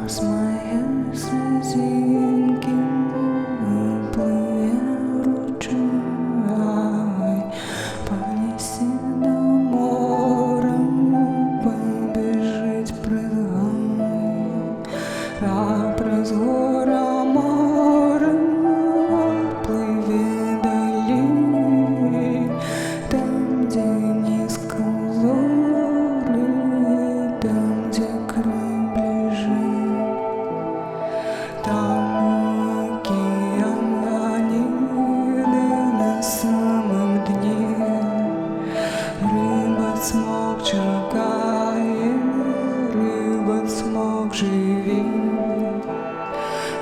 Восьмая слезинки плыве ручей, понеси до моря, побежить прыгай, а през горя море плыви дали, там, где низко зори, там, где край ближе. Там океанины на самом дне, рыба-цмок чекает, рыба-цмок живи.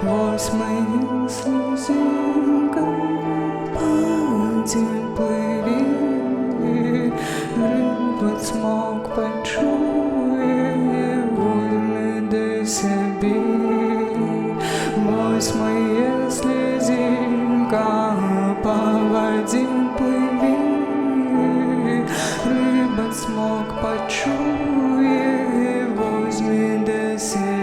Восьмая слезинка по воде плыви, рыба-цмок почує, возьми до себе. Восьмая слезинка по воде плыви, рыба-цмок почує, возьми до себя.